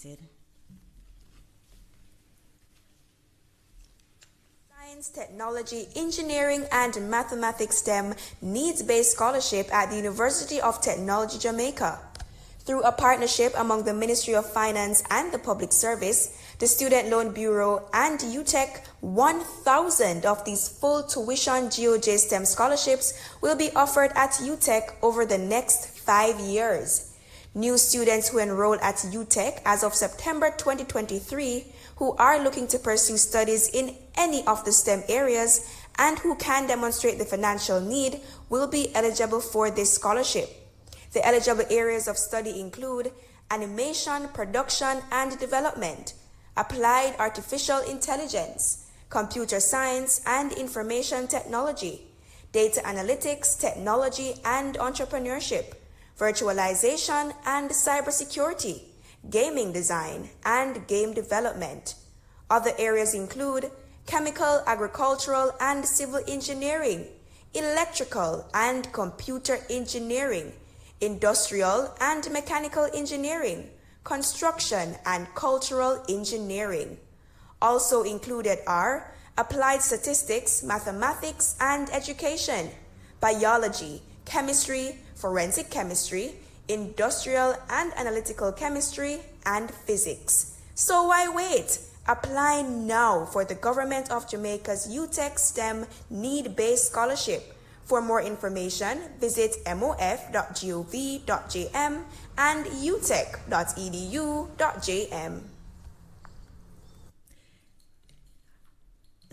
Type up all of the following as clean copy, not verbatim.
seated. Science, Technology, Engineering, and Mathematics STEM Needs-Based Scholarship at the University of Technology, Jamaica. Through a partnership among the Ministry of Finance and the Public Service, the Student Loan Bureau and UTech, 1,000 of these full tuition GOJ STEM scholarships will be offered at UTech over the next 5 years. New students who enroll at UTech as of September 2023 who are looking to pursue studies in any of the STEM areas and who can demonstrate the financial need will be eligible for this scholarship. The eligible areas of study include animation, production and development, applied artificial intelligence, computer science and information technology, data analytics, technology and entrepreneurship, virtualization and cybersecurity, gaming design and game development. Other areas include chemical, agricultural and civil engineering, electrical and computer engineering, industrial and mechanical engineering, construction and cultural engineering. Also included are applied statistics, mathematics and education, biology, chemistry, forensic chemistry, industrial and analytical chemistry, and physics. So why wait? Apply now for the Government of Jamaica's UTech STEM Need-Based Scholarship. For more information, visit mof.gov.jm and utech.edu.jm.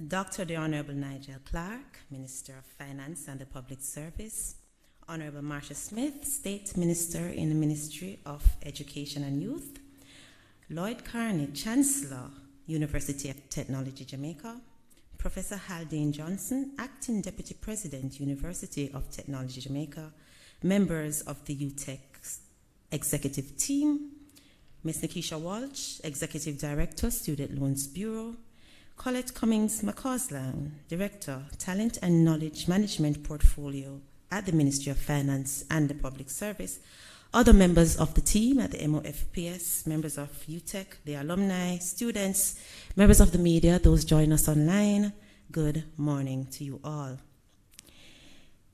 Dr. the Honorable Nigel Clark, Minister of Finance and the Public Service, Honorable Marcia Smith, State Minister in the Ministry of Education and Youth, Lloyd Carney, Chancellor, University of Technology, Jamaica, Professor Haldane Johnson, Acting Deputy President, University of Technology, Jamaica, members of the UTech Executive Team, Ms. Nikisha Walsh, Executive Director, Student Loans Bureau, Colette Cummings McCausland, Director, Talent and Knowledge Management Portfolio at the Ministry of Finance and the Public Service, other members of the team at the MOFPS, members of UTech, the alumni, students, members of the media, those joining us online, good morning to you all.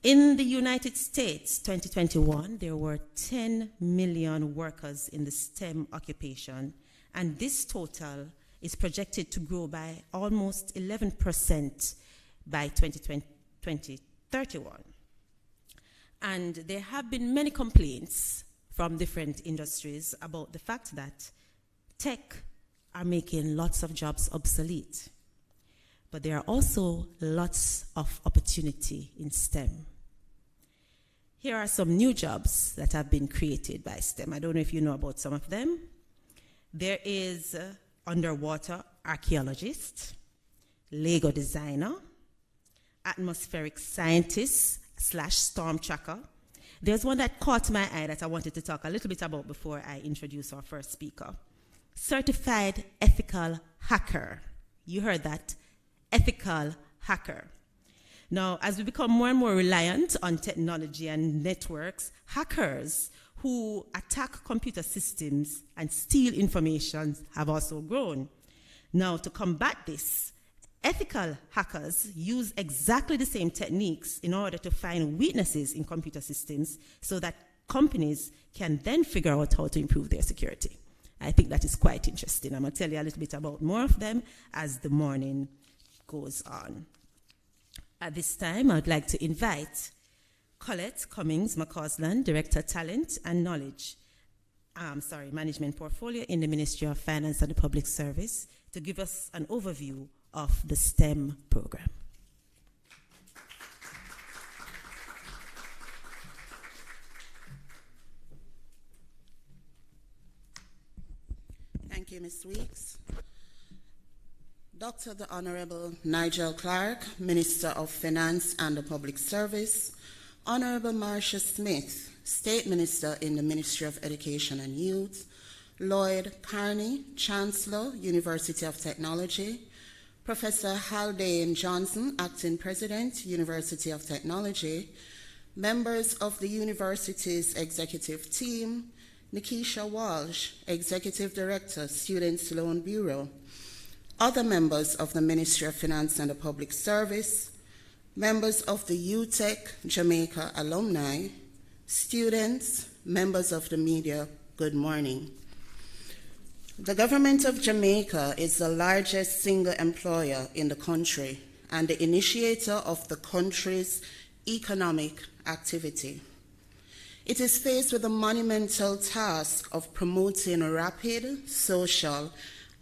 In the United States, 2021, there were 10 million workers in the STEM occupation, and this total is projected to grow by almost 11% by 2031. And there have been many complaints from different industries about the fact that tech are making lots of jobs obsolete. But there are also lots of opportunity in STEM. Here are some new jobs that have been created by STEM. I don't know if you know about some of them. There is underwater archaeologist, Lego designer, atmospheric scientist / storm tracker. There's one that caught my eye that I wanted to talk a little bit about before I introduce our first speaker. Certified ethical hacker. You heard that? Ethical hacker. Now, as we become more and more reliant on technology and networks, hackers who attack computer systems and steal information have also grown. Now, to combat this, ethical hackers use exactly the same techniques in order to find weaknesses in computer systems so that companies can then figure out how to improve their security. I think that is quite interesting. I'm going to tell you a little bit about more of them as the morning goes on. At this time, I would like to invite Colette Cummings McCausland, Director Talent and Knowledge, Management Portfolio in the Ministry of Finance and the Public Service, to give us an overview of the STEM program. Thank you, Ms. Weeks. Dr. the Honorable Nigel Clark, Minister of Finance and the Public Service, Honorable Marcia Smith, State Minister in the Ministry of Education and Youth, Lloyd Carney, Chancellor, University of Technology, Professor Haldane Johnson, Acting President, University of Technology, members of the university's executive team, Nikisha Walsh, Executive Director, Students Loan Bureau, other members of the Ministry of Finance and the Public Service, members of the UTech Jamaica alumni, students, members of the media, good morning. The government of Jamaica is the largest single employer in the country and the initiator of the country's economic activity. It is faced with the monumental task of promoting rapid social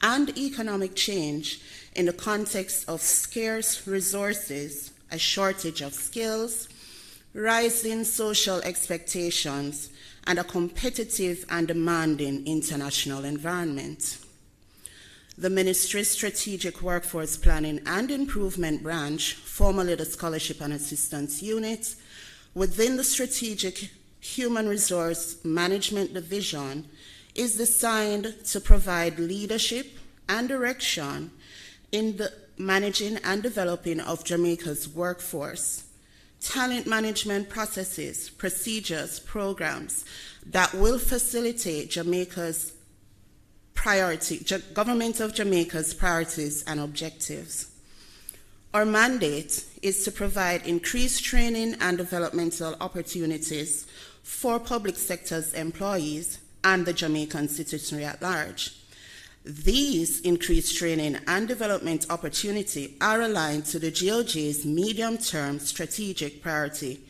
and economic change in the context of scarce resources, a shortage of skills, rising social expectations, and a competitive and demanding international environment. The Ministry's Strategic Workforce Planning and Improvement Branch, formerly the Scholarship and Assistance Unit, within the Strategic Human Resource Management Division, is designed to provide leadership and direction in the managing and developing of Jamaica's workforce, talent management processes, procedures, programs that will facilitate government of Jamaica's priorities and objectives. Our mandate is to provide increased training and developmental opportunities for public sector's employees and the Jamaican citizenry at large. These increased training and development opportunities are aligned to the GOJ's medium-term strategic priority,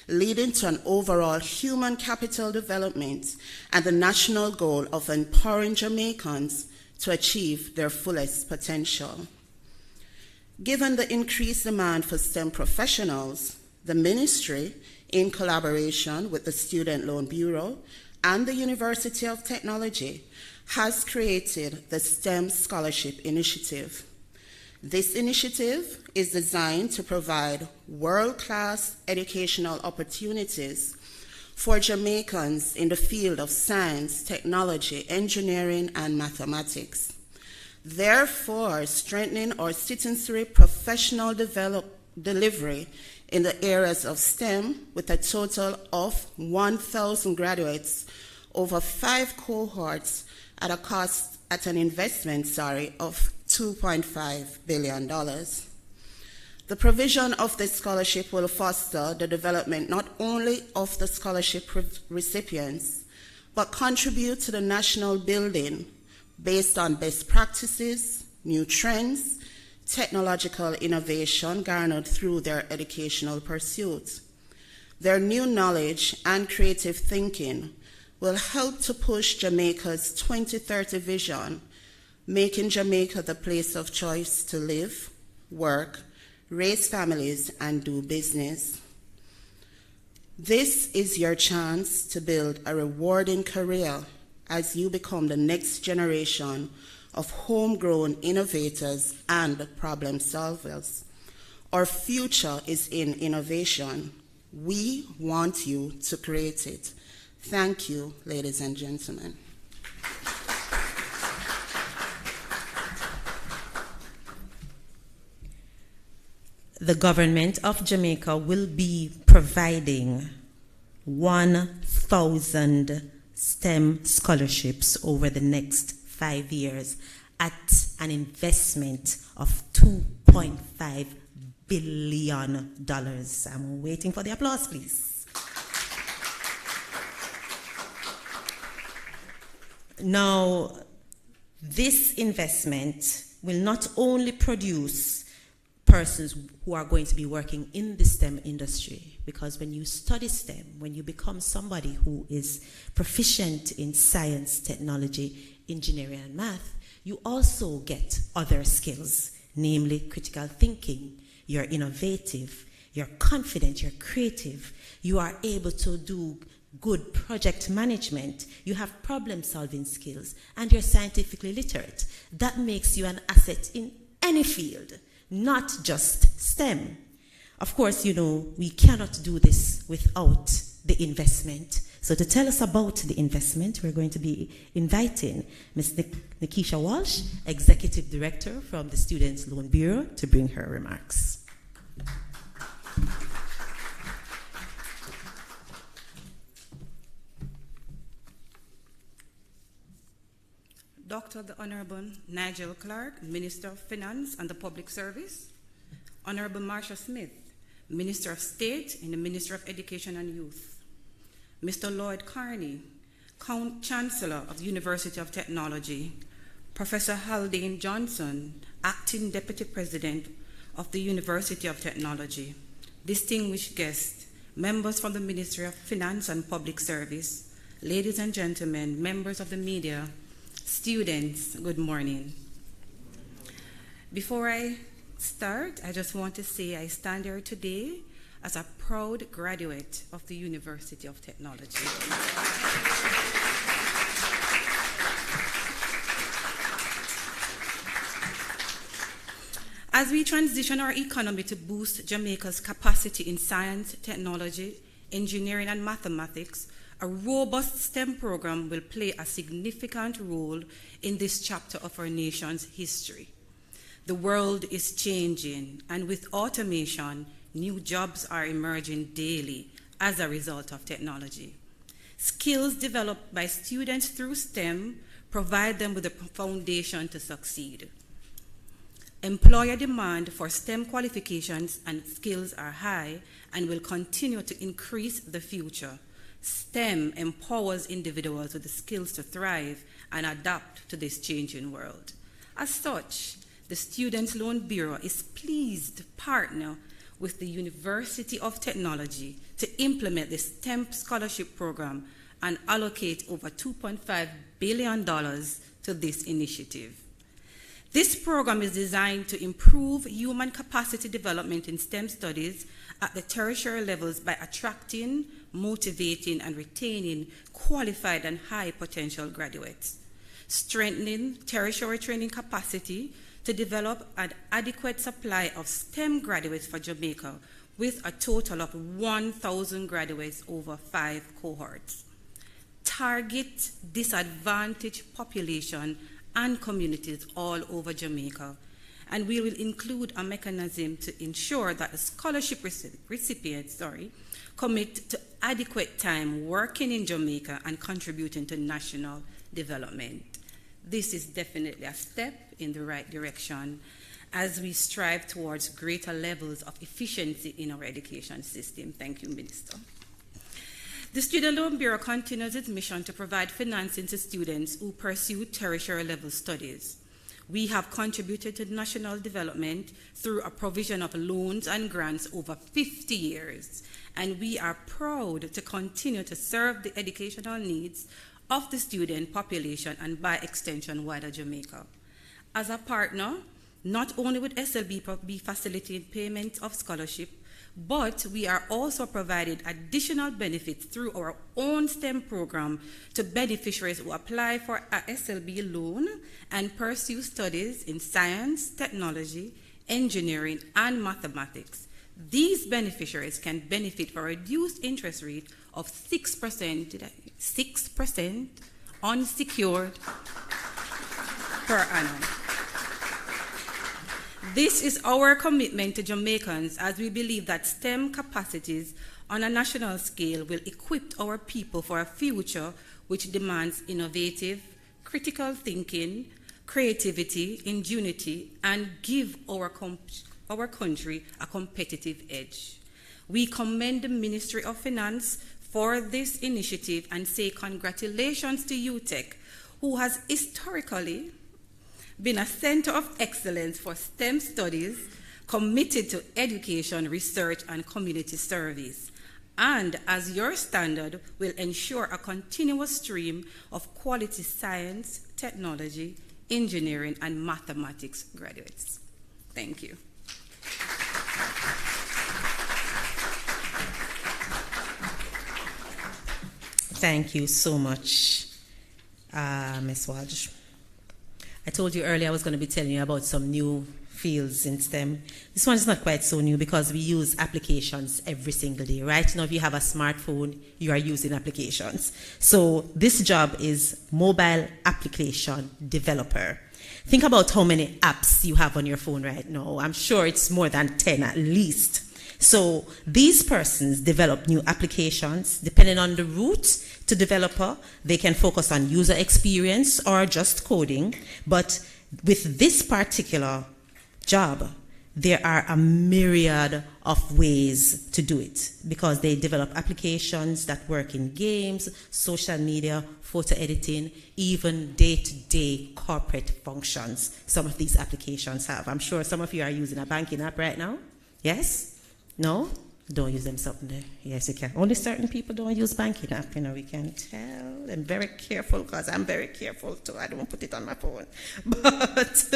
leading to an overall human capital development and the national goal of empowering Jamaicans to achieve their fullest potential. Given the increased demand for STEM professionals, the Ministry, in collaboration with the Student Loan Bureau and the University of Technology, has created the STEM Scholarship Initiative. This initiative is designed to provide world-class educational opportunities for Jamaicans in the field of science, technology, engineering, and mathematics, therefore strengthening our citizenry professional delivery in the areas of STEM with a total of 1,000 graduates over 5 cohorts at an investment of $2.5 billion. The provision of this scholarship will foster the development not only of the scholarship recipients, but contribute to the national building based on best practices, new trends, technological innovation garnered through their educational pursuits. Their new knowledge and creative thinking will help to push Jamaica's 2030 vision, making Jamaica the place of choice to live, work, raise families, and do business. This is your chance to build a rewarding career as you become the next generation of homegrown innovators and problem solvers. Our future is in innovation. We want you to create it. Thank you, ladies and gentlemen. The government of Jamaica will be providing 1,000 STEM scholarships over the next 5 years at an investment of $2.5 billion. I'm waiting for the applause, please. Now, this investment will not only produce persons who are going to be working in the STEM industry, because when you study STEM, when you become somebody who is proficient in science, technology, engineering, and math, you also get other skills, namely critical thinking. You're innovative, you're confident, you're creative, you are able to do good project management, you have problem-solving skills, and you're scientifically literate. That makes you an asset in any field, not just STEM. Of course, you know, we cannot do this without the investment. So to tell us about the investment, we're going to be inviting Ms. Nikisha Walsh, Executive Director from the Students Loan Bureau, to bring her remarks. daughter of the Honorable Nigel Clark, Minister of Finance and the Public Service, Honorable Marsha Smith, Minister of State in the Ministry of Education and Youth, Mr. Lloyd Carney, Chancellor of the University of Technology, Professor Haldane Johnson, Acting Deputy President of the University of Technology, distinguished guests, members from the Ministry of Finance and Public Service, ladies and gentlemen, members of the media, students, good morning. Before I start, I just want to say I stand here today as a proud graduate of the University of Technology. As we transition our economy to boost Jamaica's capacity in science, technology, engineering, and mathematics, a robust STEM program will play a significant role in this chapter of our nation's history. The world is changing, and with automation, new jobs are emerging daily as a result of technology. Skills developed by students through STEM provide them with a foundation to succeed. Employer demand for STEM qualifications and skills are high and will continue to increase the future. STEM empowers individuals with the skills to thrive and adapt to this changing world. As such, the Students' Loan Bureau is pleased to partner with the University of Technology to implement the STEM Scholarship Program and allocate over $2.5 billion to this initiative. This program is designed to improve human capacity development in STEM studies at the tertiary levels by attracting, motivating, and retaining qualified and high potential graduates, strengthening tertiary training capacity to develop an adequate supply of STEM graduates for Jamaica with a total of 1,000 graduates over 5 cohorts, target disadvantaged population and communities all over Jamaica, and we will include a mechanism to ensure that the scholarship recipients commit to adequate time working in Jamaica and contributing to national development. This is definitely a step in the right direction as we strive towards greater levels of efficiency in our education system. Thank you, Minister. The Student Loan Bureau continues its mission to provide financing to students who pursue tertiary level studies. We have contributed to national development through a provision of loans and grants over 50 years, and we are proud to continue to serve the educational needs of the student population and by extension wider Jamaica. As a partner, not only would SLB be facilitating payment of scholarship, but we are also providing additional benefits through our own STEM program to beneficiaries who apply for a SLB loan and pursue studies in science, technology, engineering, and mathematics. These beneficiaries can benefit from a reduced interest rate of 6% unsecured per annum. This is our commitment to Jamaicans, as we believe that STEM capacities on a national scale will equip our people for a future which demands innovative, critical thinking, creativity, ingenuity, and give our country a competitive edge. We commend the Ministry of Finance for this initiative and say congratulations to UTech, who has historically been a center of excellence for STEM studies, committed to education, research, and community service, and as your standard will ensure a continuous stream of quality science, technology, engineering, and mathematics graduates. Thank you. Thank you so much, Ms. Walsh. I told you earlier I was going to be telling you about some new fields in STEM. This one is not quite so new because we use applications every single day. Right now, if you have a smartphone, you are using applications. So this job is mobile application developer. Think about how many apps you have on your phone right now. I'm sure it's more than 10 at least. So these persons develop new applications. Depending on the route to developer, they can focus on user experience or just coding. But with this particular job, there are a myriad of ways to do it because they develop applications that work in games, social media, photo editing, even day-to-day corporate functions. Some of these applications have. I'm sure some of you are using a banking app right now. Yes? No? Don't use them something there. Yes, you can. Only certain people don't use banking app, we can tell. I'm very careful because I'm very careful too. I don't put it on my phone. But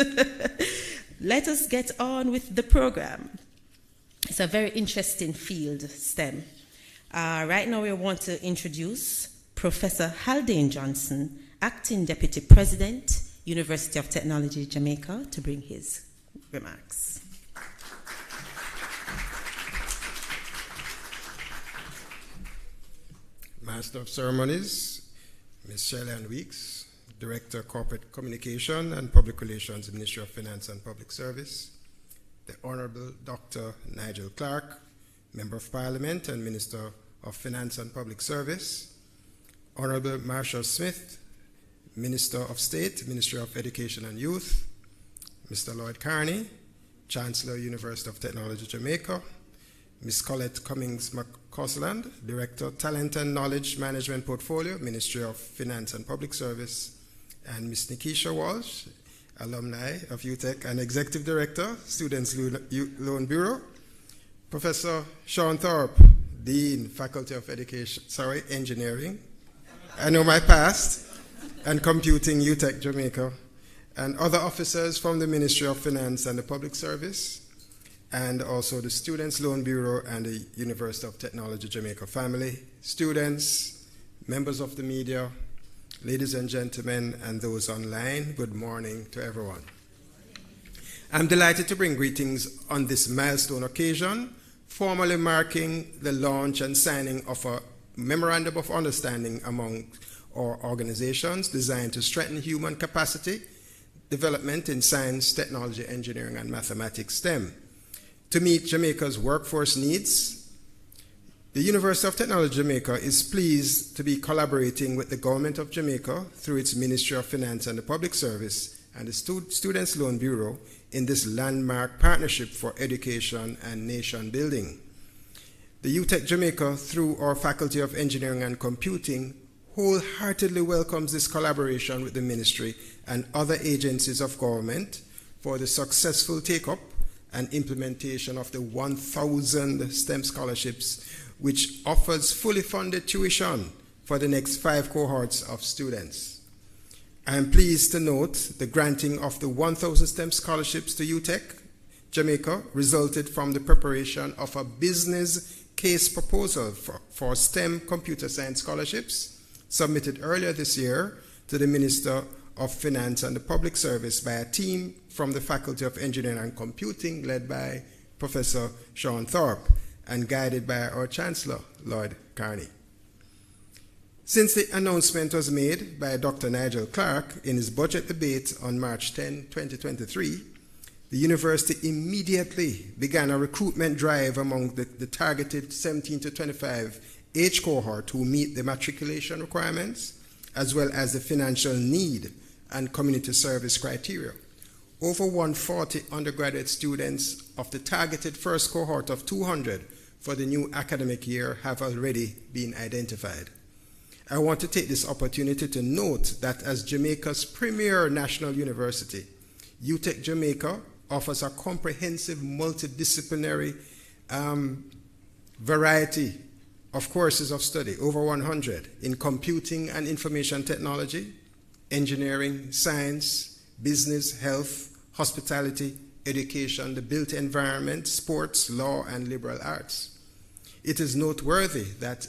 let us get on with the program. It's a very interesting field, STEM. Right now we want to introduce Professor Haldane Johnson, Acting Deputy President, University of Technology, Jamaica, to bring his remarks. Master of Ceremonies, Ms. Shelley-Ann Weeks, Director of Corporate Communication and Public Relations, Ministry of Finance and Public Service, the Honorable Dr. Nigel Clark, Member of Parliament and Minister of Finance and Public Service, Honorable Marshall Smith, Minister of State, Ministry of Education and Youth, Mr. Lloyd Carney, Chancellor, University of Technology, Jamaica, Ms. Colette Cummings McCausland, Director, Talent and Knowledge Management Portfolio, Ministry of Finance and Public Service, and Ms. Nikisha Walsh, alumni of UTech and Executive Director, Students Loan Bureau, Professor Sean Thorpe, Dean, Faculty of Engineering, I know my past, and Computing, UTech Jamaica, and other officers from the Ministry of Finance and the Public Service, and also the Students Loan Bureau and the University of Technology Jamaica family, students, members of the media, ladies and gentlemen, and those online, good morning to everyone. I'm delighted to bring greetings on this milestone occasion, formally marking the launch and signing of a Memorandum of Understanding among our organizations designed to strengthen human capacity development in science, technology, engineering, and mathematics STEM. To meet Jamaica's workforce needs, the University of Technology Jamaica is pleased to be collaborating with the Government of Jamaica through its Ministry of Finance and the Public Service and the Students Loan Bureau in this landmark partnership for education and nation building. The UTech Jamaica, through our Faculty of Engineering and Computing, wholeheartedly welcomes this collaboration with the Ministry and other agencies of government for the successful take-up and implementation of the 1,000 STEM scholarships, which offers fully funded tuition for the next 5 cohorts of students. I am pleased to note the granting of the 1,000 STEM scholarships to UTech Jamaica resulted from the preparation of a business case proposal for STEM computer science scholarships submitted earlier this year to the Minister of Finance and the Public Service by a team from the Faculty of Engineering and Computing led by Professor Sean Thorpe and guided by our Chancellor, Lloyd Carney. Since the announcement was made by Dr. Nigel Clark in his budget debate on March 10, 2023, the university immediately began a recruitment drive among the targeted 17 to 25 age cohort who meet the matriculation requirements, as well as the financial need and community service criteria. Over 140 undergraduate students of the targeted first cohort of 200 for the new academic year have already been identified. I want to take this opportunity to note that as Jamaica's premier national university, UTech Jamaica offers a comprehensive multidisciplinary variety of courses of study, over 100, in computing and information technology, engineering, science, business, health, hospitality, education, the built environment, sports, law, and liberal arts. It is noteworthy that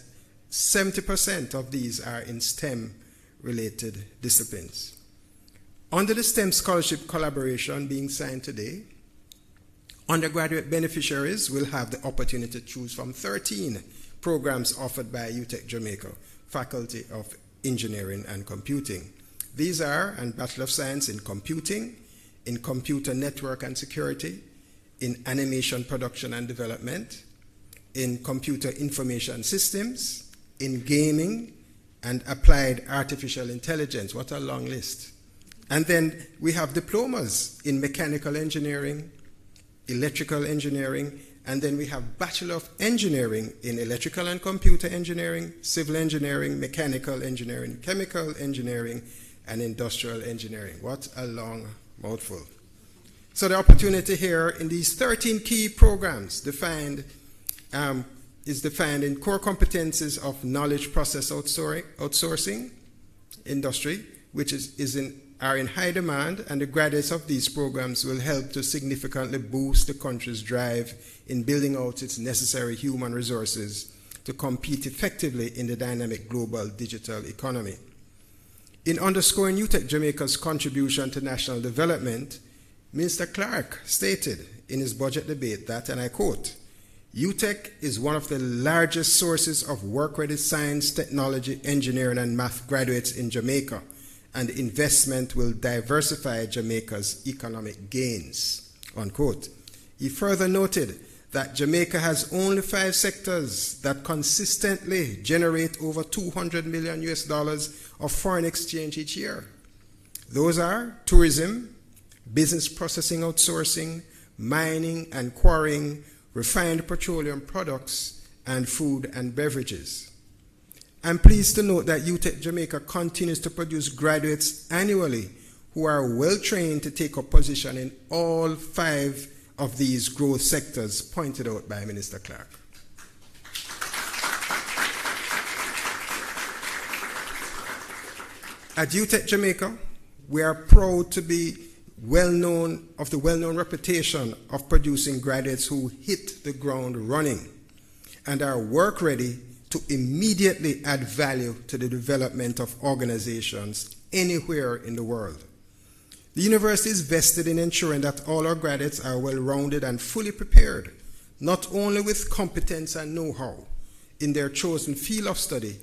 70% of these are in STEM-related disciplines. Under the STEM scholarship collaboration being signed today, undergraduate beneficiaries will have the opportunity to choose from 13 programs offered by UTech Jamaica, Faculty of Engineering and Computing. These are a Bachelor of Science in Computing, in Computer Network and Security, in Animation Production and Development, in computer information systems, in gaming, and applied artificial intelligence. What a long list. And then we have diplomas in mechanical engineering, electrical engineering, and then we have Bachelor of Engineering in electrical and computer engineering, civil engineering, mechanical engineering, chemical engineering, and industrial engineering. What a long mouthful. So the opportunity here in these 13 key programs is defined in core competencies of knowledge process outsourcing industry, which are in high demand, and the graduates of these programs will help to significantly boost the country's drive in building out its necessary human resources to compete effectively in the dynamic global digital economy. In underscoring UTech Jamaica's contribution to national development, Minister Clark stated in his budget debate that, and I quote, UTech is one of the largest sources of work-ready science, technology, engineering, and math graduates in Jamaica, and investment will diversify Jamaica's economic gains, unquote. He further noted that Jamaica has only 5 sectors that consistently generate over $200 million of foreign exchange each year. Those are tourism, business processing outsourcing, mining and quarrying, refined petroleum products, and food and beverages. I'm pleased to note that UTech Jamaica continues to produce graduates annually who are well trained to take up position in all 5 of these growth sectors pointed out by Minister Clark. At UTech Jamaica, we are proud to be well-known reputation of producing graduates who hit the ground running and are work-ready to immediately add value to the development of organizations anywhere in the world. The university is vested in ensuring that all our graduates are well-rounded and fully prepared, not only with competence and know-how in their chosen field of study,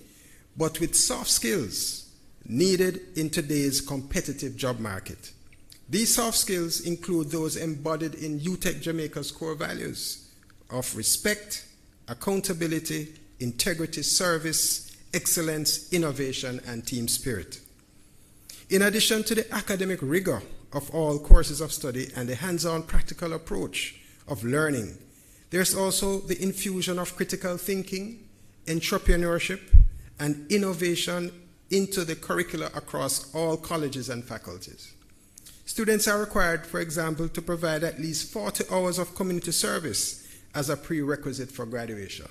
but with soft skills needed in today's competitive job market. These soft skills include those embodied in UTech Jamaica's core values of respect, accountability, integrity, service, excellence, innovation, and team spirit. In addition to the academic rigor of all courses of study and the hands-on practical approach of learning, there's also the infusion of critical thinking, entrepreneurship, and innovation into the curricula across all colleges and faculties. Students are required, for example, to provide at least 40 hours of community service as a prerequisite for graduation.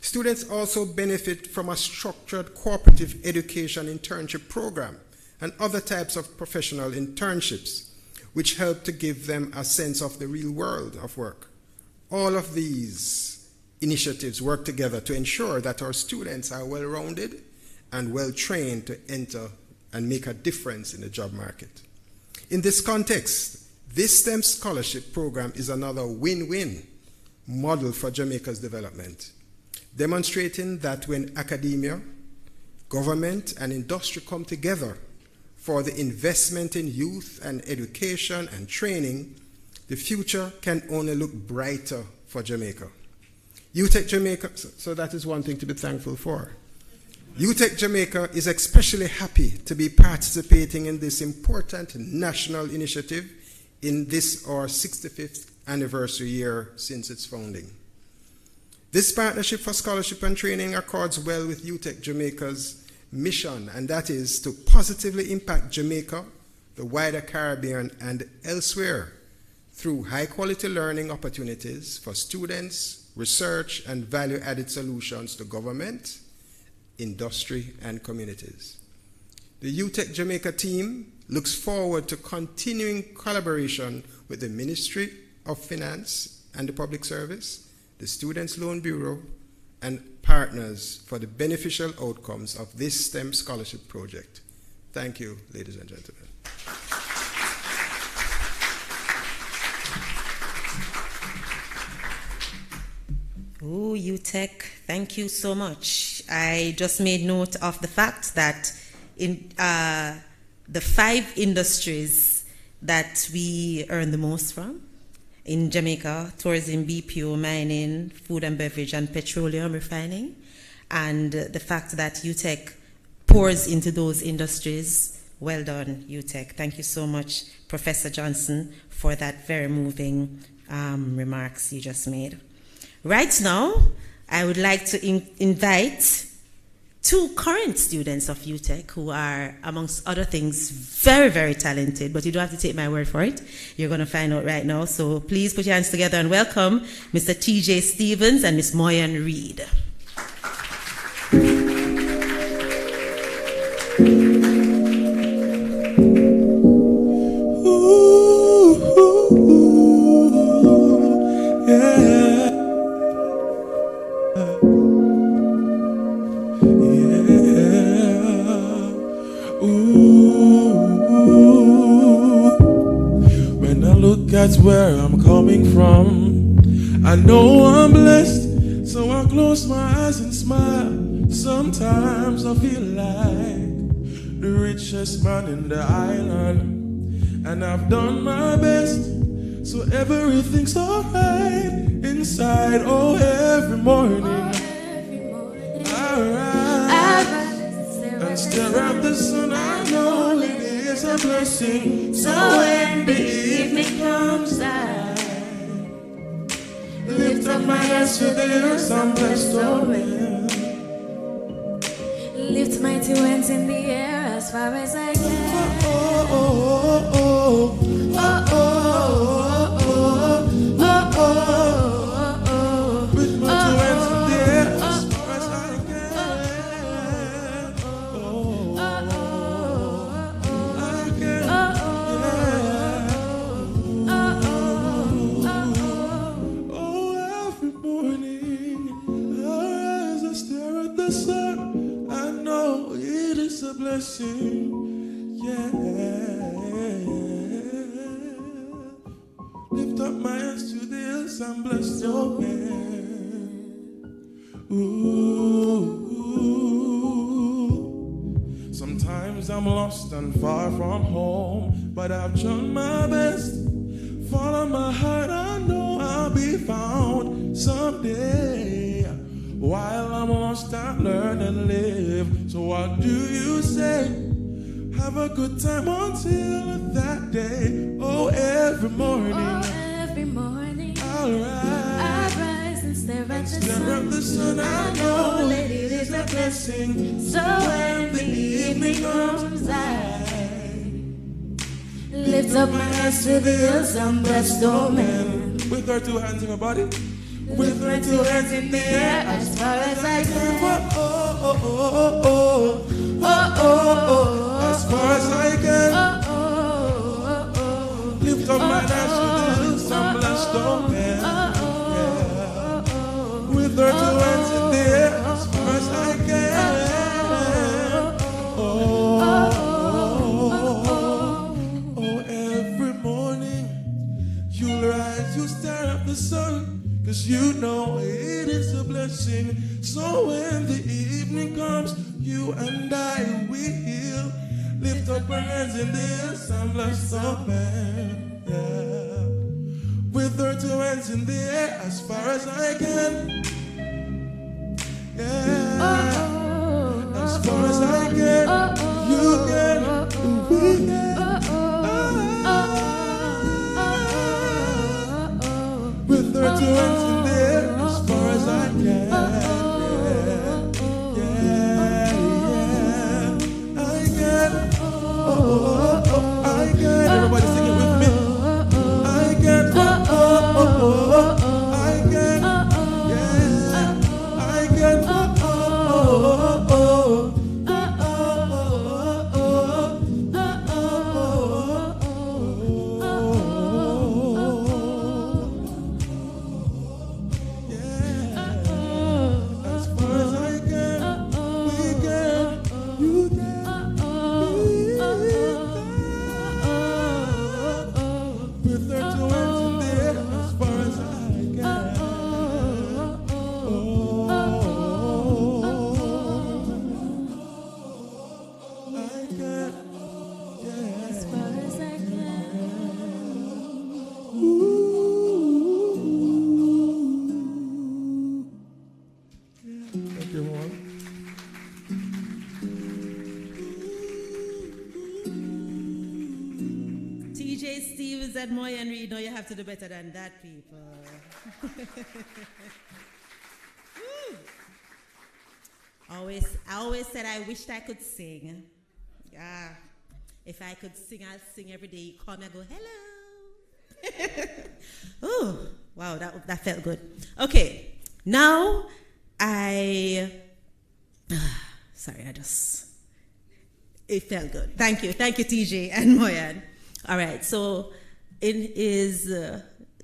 Students also benefit from a structured cooperative education internship program and other types of professional internships, which help to give them a sense of the real world of work. All of these initiatives work together to ensure that our students are well-rounded and well-trained to enter and make a difference in the job market. In this context, this STEM scholarship program is another win-win model for Jamaica's development, demonstrating that when academia, government, and industry come together for the investment in youth and education and training, the future can only look brighter for Jamaica. UTech Jamaica, so that is one thing to be thankful for. UTech Jamaica is especially happy to be participating in this important national initiative in this our 65th anniversary year since its founding. This partnership for scholarship and training accords well with UTech Jamaica's mission, and that is to positively impact Jamaica, the wider Caribbean, and elsewhere through high-quality learning opportunities for students, research, and value-added solutions to government, industry, and communities. The UTech Jamaica team looks forward to continuing collaboration with the Ministry of Finance and the Public Service, the Students' Loan Bureau, and partners for the beneficial outcomes of this STEM scholarship project. Thank you, ladies and gentlemen. Oh, UTech, thank you so much. I just made note of the fact that in the 5 industries that we earn the most from, in Jamaica: tourism, BPO, mining, food and beverage, and petroleum refining. And the fact that UTech pours into those industries, well done, UTech. Thank you so much, Professor Johnson, for that very moving remarks you just made. Right now, I would like to invite two current students of UTech who are, amongst other things, very, very talented, but you don't have to take my word for it. You're going to find out right now. So please put your hands together and welcome Mr. TJ Stevens and Miss Moyan Reed. That's where I'm coming from. I know I'm blessed, so I close my eyes and smile. Sometimes I feel like the richest man in the island, and I've done my best, so everything's alright inside. Oh, every morning I rise and stare at the sun. I know it is a blessing. So when the evening comes, I lift up my hands to the hills. I'm blessed, oh man. Lift my two hands in the air as far as I can. Oh, oh, oh, oh, oh, oh, oh, oh, oh, oh. With my two hands in the air as far as I can. Oh, I can. Oh, every morning I rise and stare at the sun. I know it is a blessing. Lift up my hands to the hills, I'm blessed, oh man. Ooh. Sometimes I'm lost and far from home, but I've done my best. Follow my heart, I know I'll be found someday. While I'm lost, I learn and live. So what do you say? Have a good time until that day. Oh, every morning I'll rise and stare at the sun. I know that it is a blessing. So when the evening comes, I lift up my hands to the hills. I'm blessed, oh man. With our two hands, everybody. With my two hands in the air as far as I can. Oh, oh, oh, oh, oh, oh, oh, oh. As far as I can. Lift up my hands to the hills, I'm blessed, oh man. Yeah. With her two hands in the air as far as I can. Oh, oh, every morning you'll rise, you stare at the sun, 'cause you know it is a blessing. So when the evening comes, you and I will lift up our hands in the hills, I'm blessed, oh man, yeah. With her two hands in the air as far as I can, yeah. As far as I can, you can, we can. With her two hands in the air as far as I can. Everybody sing it with me. I can, I can, yeah, I can, yeah. that Moyen read, no, you have to do better than that, people. I always said I wished I could sing. Yeah. If I could sing, I'll sing every day. You call me, I go, hello. Oh, wow, that felt good. Okay, now it felt good. Thank you, TJ and Moyan. All right, so in his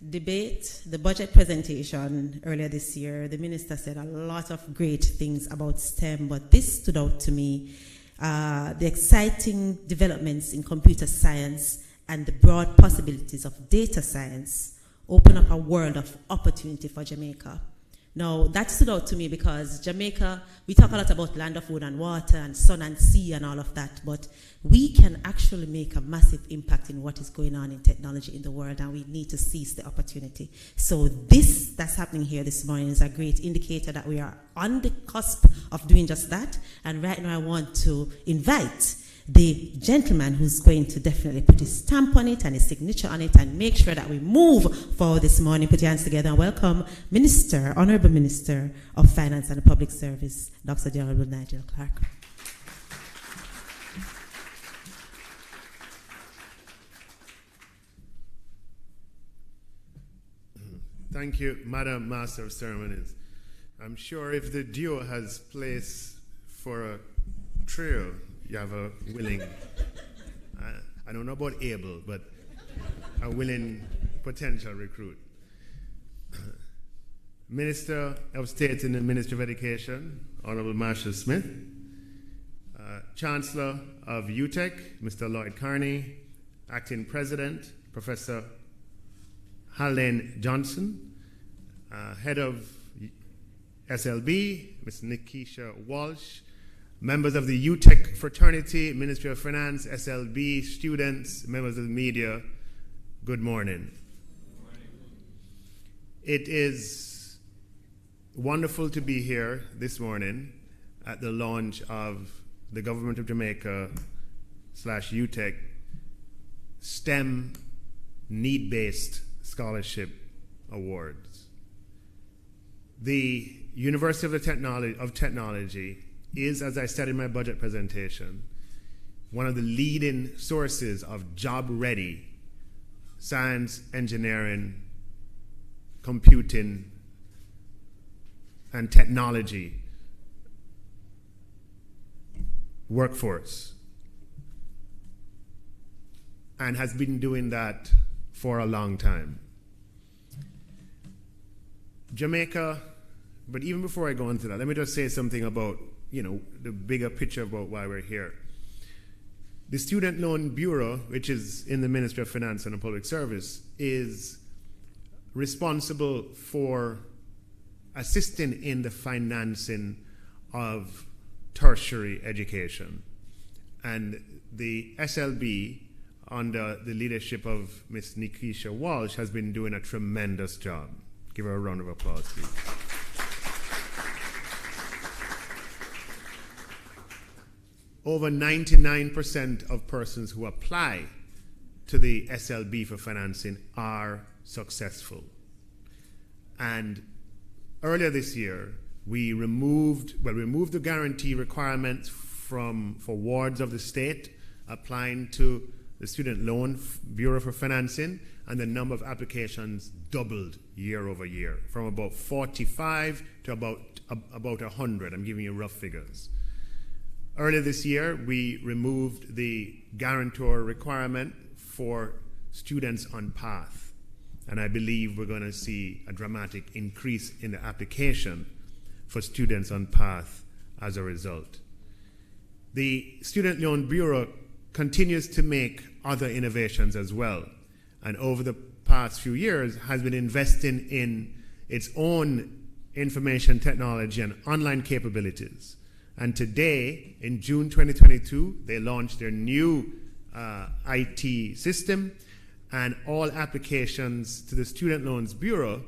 debate, the budget presentation earlier this year, the minister said a lot of great things about STEM, but this stood out to me. The exciting developments in computer science and the broad possibilities of data science open up a world of opportunity for Jamaica. Now, that stood out to me because Jamaica, we talk a lot about land of wood and water and sun and sea and all of that, but we can actually make a massive impact in what is going on in technology in the world, and we need to seize the opportunity. So this that's happening here this morning is a great indicator that we are on the cusp of doing just that. And right now I want to invite the gentleman who's going to definitely put his stamp on it and his signature on it and make sure that we move forward this morning. Put your hands together and welcome Honorable Minister of Finance and Public Service, Dr. The Honorable Nigel Clark. Thank you, Madam Master of Ceremonies. I'm sure if the duo has place for a trio, you have a willing, I don't know about able, but a willing potential recruit. Minister of State in the Ministry of Education, Honorable Marshall Smith, Chancellor of UTech, Mr. Lloyd Carney, Acting President, Professor Haldane Johnson, Head of SLB, Ms. Nikisha Walsh, members of the UTech fraternity, Ministry of Finance, SLB, students, members of the media, good morning. It is wonderful to be here this morning at the launch of the Government of Jamaica / UTech STEM Need-Based Scholarship Awards. The University of Technology is, as I said in my budget presentation, one of the leading sources of job-ready science, engineering, computing, and technology workforce, and has been doing that for a long time. Jamaica, but even before I go into that, let me just say something about the bigger picture about why we're here. The Student Loan Bureau, which is in the Ministry of Finance and Public Service, is responsible for assisting in the financing of tertiary education. And the SLB, under the leadership of Ms. Nikisha Walsh, has been doing a tremendous job. Give her a round of applause, please. Over 99% of persons who apply to the SLB for financing are successful. And earlier this year, we removed the guarantee requirements for wards of the state applying to the Student Loan Bureau for financing, and the number of applications doubled year over year, from about 45 to about 100. I'm giving you rough figures. Earlier this year, we removed the guarantor requirement for students on PATH, and I believe we're going to see a dramatic increase in the application for students on PATH as a result. The Student Loan Bureau continues to make other innovations as well, and over the past few years has been investing in its own information technology and online capabilities. And today, in June 2022, they launched their new IT system, and all applications to the Student Loans Bureau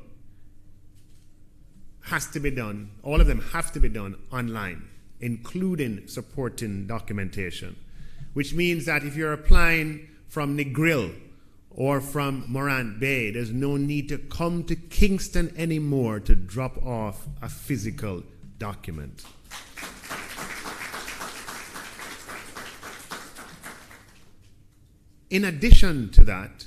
all of them have to be done online, including supporting documentation, which means that if you're applying from Negril or from Morant Bay, there's no need to come to Kingston anymore to drop off a physical document. In addition to that,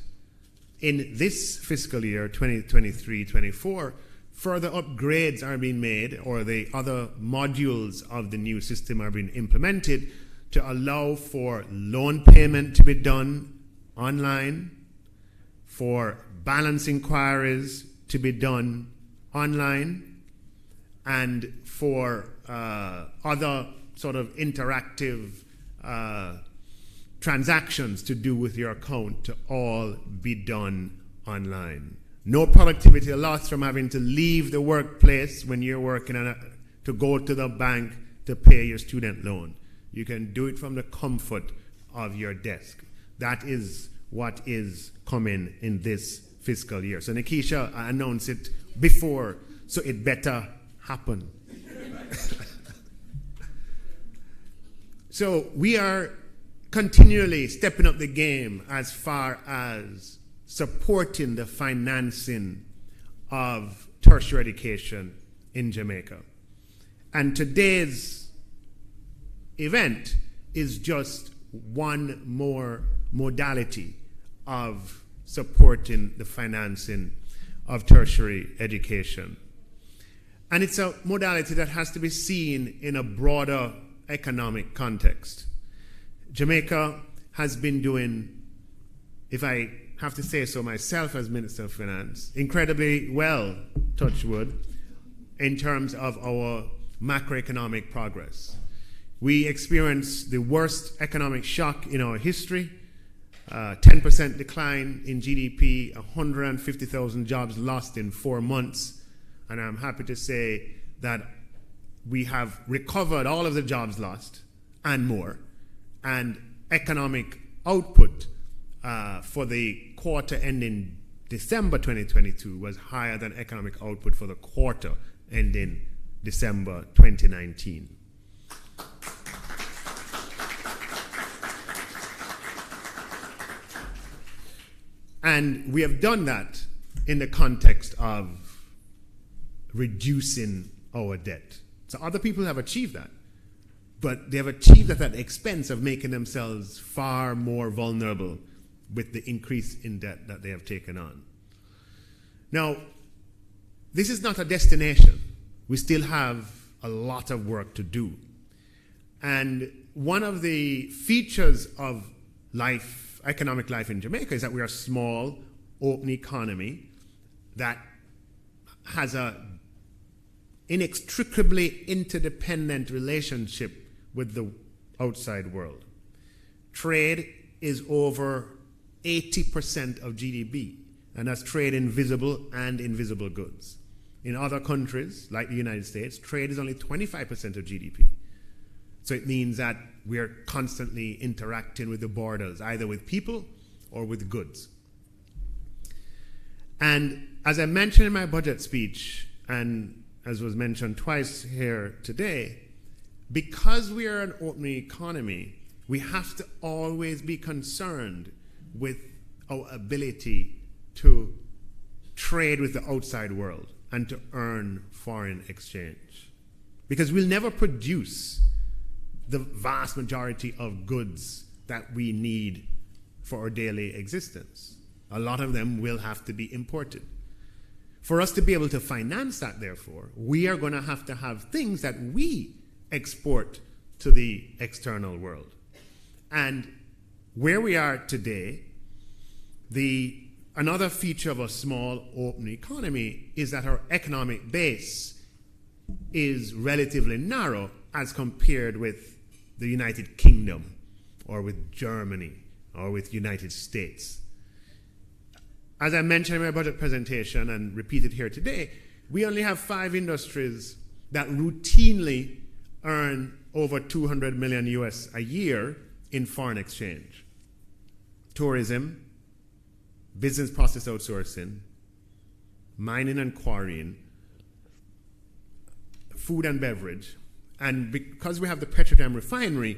in this fiscal year, 2023-24, further upgrades are being made, or the other modules of the new system are being implemented to allow for loan payment to be done online, for balance inquiries to be done online, and for other sort of interactive transactions to do with your account to all be done online. No productivity loss from having to leave the workplace when you're working to go to the bank to pay your student loan. You can do it from the comfort of your desk. That is what is coming in this fiscal year. So Nikisha, I announced it before, so it better happen. So we are continually stepping up the game as far as supporting the financing of tertiary education in Jamaica. And today's event is just one more modality of supporting the financing of tertiary education. And it's a modality that has to be seen in a broader economic context. Jamaica has been doing, if I have to say so myself as Minister of Finance, incredibly well, touch wood, in terms of our macroeconomic progress. We experienced the worst economic shock in our history, 10% decline in GDP, 150,000 jobs lost in 4 months, and I'm happy to say that we have recovered all of the jobs lost and more, and economic output for the quarter ending December 2022 was higher than economic output for the quarter ending December 2019. And we have done that in the context of reducing our debt. So other people have achieved that, but they have achieved that at the expense of making themselves far more vulnerable with the increase in debt that they have taken on. Now, this is not a destination. We still have a lot of work to do. And one of the features of life, economic life in Jamaica, is that we are a small, open economy that has a inextricably interdependent relationship with the outside world. Trade is over 80% of GDP, and that's trade in visible and invisible goods. In other countries, like the United States, trade is only 25% of GDP. So it means that we are constantly interacting with the borders, either with people or with goods. And as I mentioned in my budget speech, and as was mentioned twice here today, because we are an open economy, we have to always be concerned with our ability to trade with the outside world and to earn foreign exchange. Because we'll never produce the vast majority of goods that we need for our daily existence. A lot of them will have to be imported. For us to be able to finance that, therefore, we are going to have things that we export to the external world. And where we are today, another feature of a small, open economy is that our economic base is relatively narrow as compared with the United Kingdom or with Germany or with the United States. As I mentioned in my budget presentation and repeated here today, we only have 5 industries that routinely earn over $200 million US a year in foreign exchange. Tourism, business process outsourcing, mining and quarrying, food and beverage. And because we have the Petrochem refinery,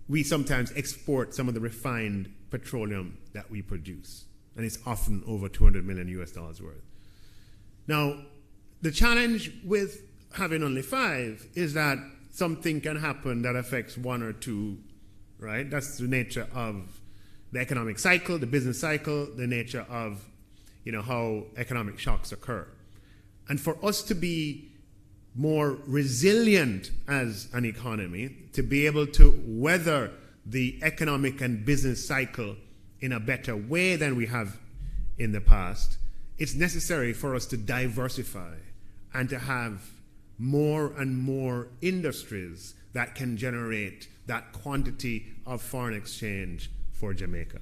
we sometimes export some of the refined petroleum that we produce. and it's often over 200 million US dollars worth. Now, the challenge with having only 5 is that something can happen that affects 1 or 2, right? That's the nature of the economic cycle, the business cycle, the nature of, how economic shocks occur. And for us to be more resilient as an economy, to be able to weather the economic and business cycle in a better way than we have in the past, it's necessary for us to diversify and to have more and more industries that can generate that quantity of foreign exchange for Jamaica.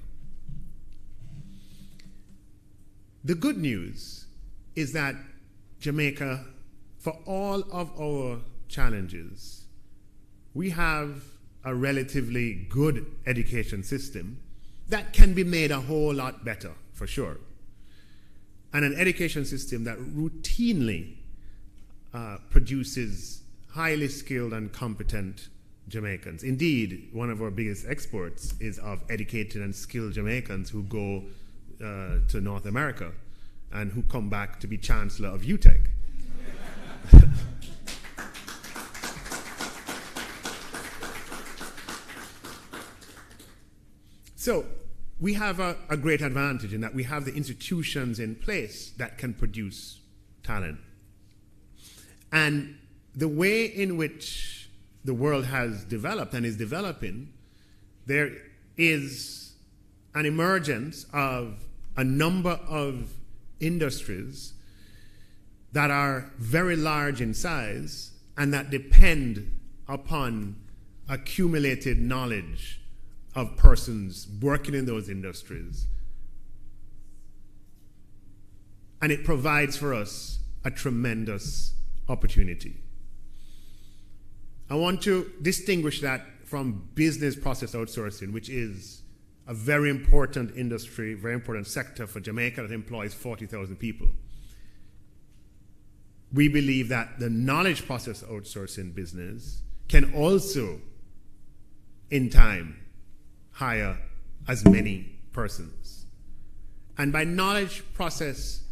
The good news is that Jamaica, for all of our challenges, we have a relatively good education system that can be made a whole lot better, for sure. And an education system that routinely produces highly skilled and competent Jamaicans. Indeed, one of our biggest exports is of educated and skilled Jamaicans who go to North America and who come back to be Chancellor of UTech. So we have a great advantage in that we have the institutions in place that can produce talent. And the way in which the world has developed and is developing, there is an emergence of a number of industries that are very large in size and that depend upon accumulated knowledge of persons working in those industries. And it provides for us a tremendous opportunity. I want to distinguish that from business process outsourcing, which is a very important industry, very important sector for Jamaica that employs 40,000 people. We believe that the knowledge process outsourcing business can also, in time, hire as many persons. And by knowledge process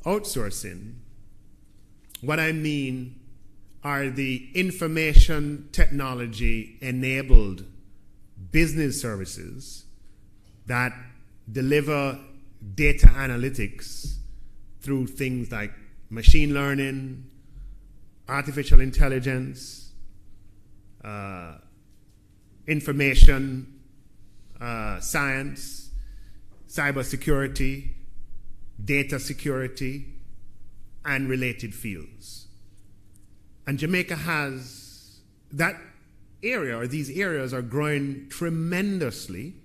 outsourcing, what I mean are the information technology enabled business services that deliver data analytics through things like machine learning, artificial intelligence, information science, cybersecurity, data security, and related fields. And Jamaica has that area, or these areas are growing tremendously,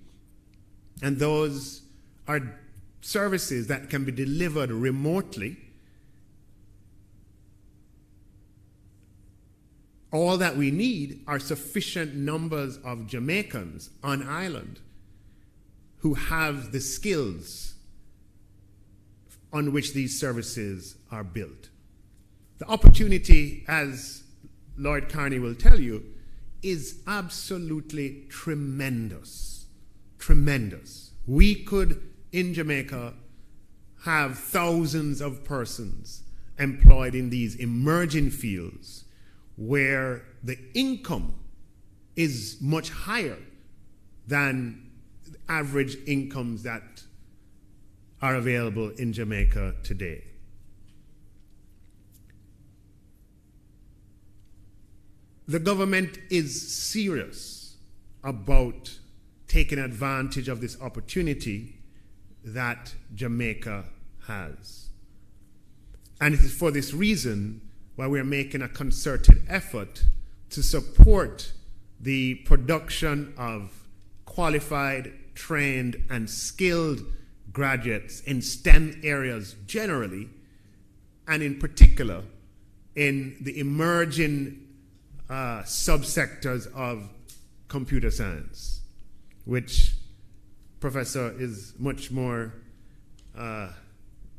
and those are services that can be delivered remotely. All that we need are sufficient numbers of Jamaicans on island who have the skills on which these services are built. The opportunity, as Lloyd Carney will tell you, is absolutely tremendous. Tremendous. We could, in Jamaica, have thousands of persons employed in these emerging fields where the income is much higher than average incomes that are available in Jamaica today. The government is serious about taking advantage of this opportunity that Jamaica has. And it is for this reason why we are making a concerted effort to support the production of qualified, trained, and skilled graduates in STEM areas generally, and in particular in the emerging subsectors of computer science, which Professor is much more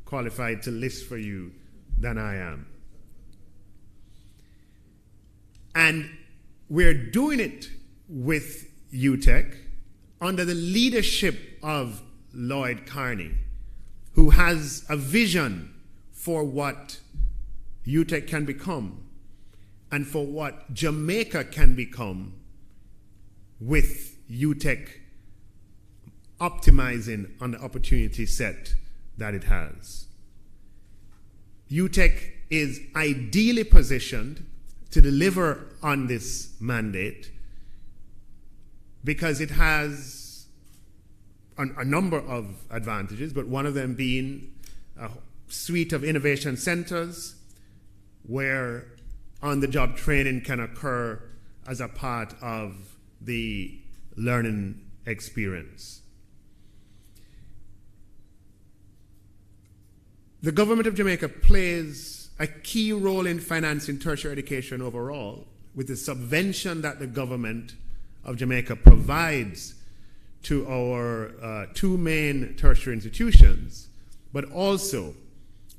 qualified to list for you than I am. And we're doing it with UTech under the leadership of Lloyd Carney, who has a vision for what UTech can become and for what Jamaica can become with UTech optimizing on the opportunity set that it has. UTech is ideally positioned to deliver on this mandate because it has a number of advantages, but one of them being a suite of innovation centers where on-the-job training can occur as a part of the learning experience. The government of Jamaica plays a key role in financing tertiary education overall, with the subvention that the government of Jamaica provides to our two main tertiary institutions, but also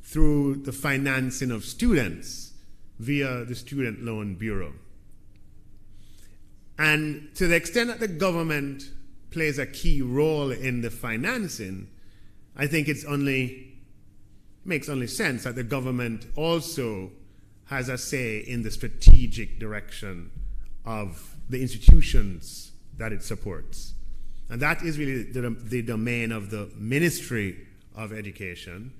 through the financing of students via the Student Loan Bureau. And to the extent that the government plays a key role in the financing, I think makes only sense that the government also has a say in the strategic direction of the institutions that it supports. And that is really the domain of the Ministry of Education.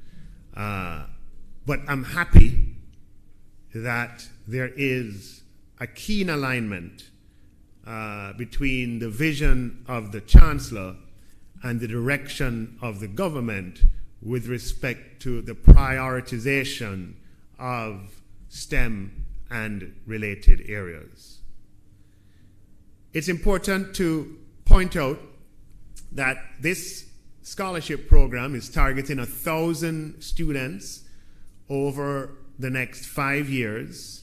But I'm happy that there is a keen alignment between the vision of the Chancellor and the direction of the government with respect to the prioritization of STEM and related areas. It's important to point out that this scholarship program is targeting 1,000 students over the next 5 years,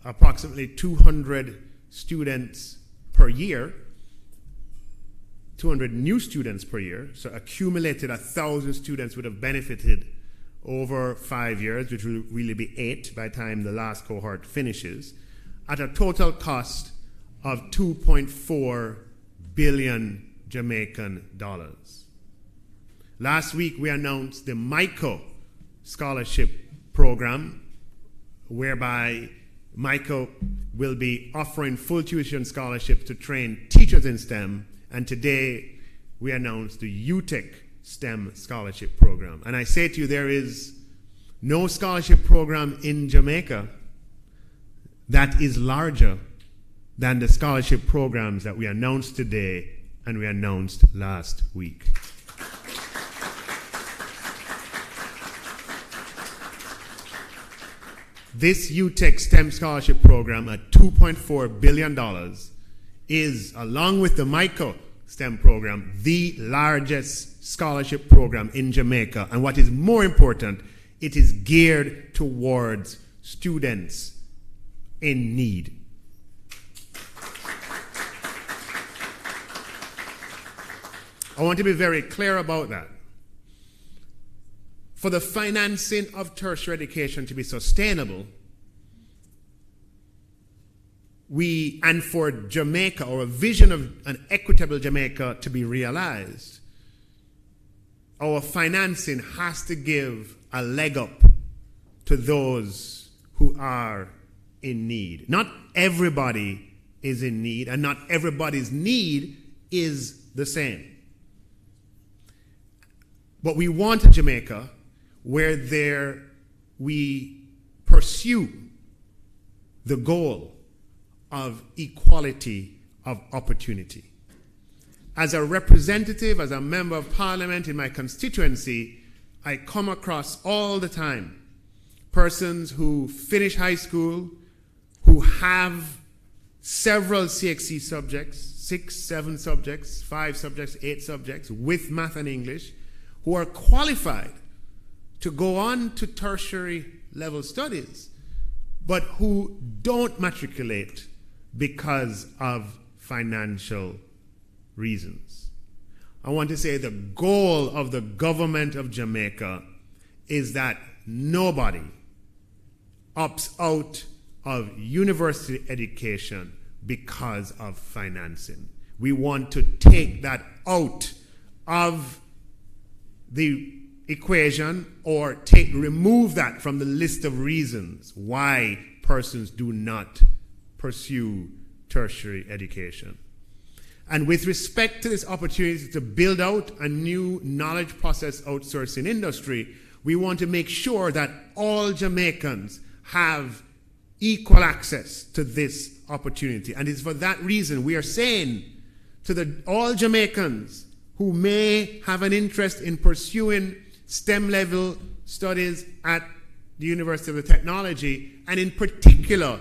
approximately 200 students per year, 200 new students per year, so accumulated 1,000 students would have benefited over 5 years, which will really be 8 by the time the last cohort finishes, at a total cost of 2.4 billion Jamaican dollars. Last week we announced the MICO scholarship program, whereby MICO will be offering full tuition scholarships to train teachers in STEM, and today we announced the UTech STEM Scholarship Program. And I say to you, there is no scholarship program in Jamaica that is larger than the scholarship programs that we announced today and we announced last week. This UTech STEM Scholarship Program at $2.4 billion is, along with the MICO STEM program, the largest scholarship program in Jamaica. And what is more important, it is geared towards students in need. I want to be very clear about that. For the financing of tertiary education to be sustainable, and for Jamaica, or a vision of an equitable Jamaica to be realized, our financing has to give a leg up to those who are in need. Not everybody is in need, and not everybody's need is the same. But we want a Jamaica where we pursue the goal of equality of opportunity. As a representative, as a member of parliament in my constituency, I come across all the time persons who finish high school, who have several CXC subjects, 6, 7 subjects, 5 subjects, 8 subjects, with math and English, who are qualified to go on to tertiary level studies, but who don't matriculate because of financial reasons. I want to say the goal of the government of Jamaica is that nobody opts out of university education because of financing. We want to take that out of the equation or remove that from the list of reasons why persons do not pursue tertiary education. And with respect to this opportunity to build out a new knowledge process outsourcing industry, we want to make sure that all Jamaicans have equal access to this opportunity. And it's for that reason we are saying to all Jamaicans who may have an interest in pursuing STEM level studies at the University of the Technology, and in particular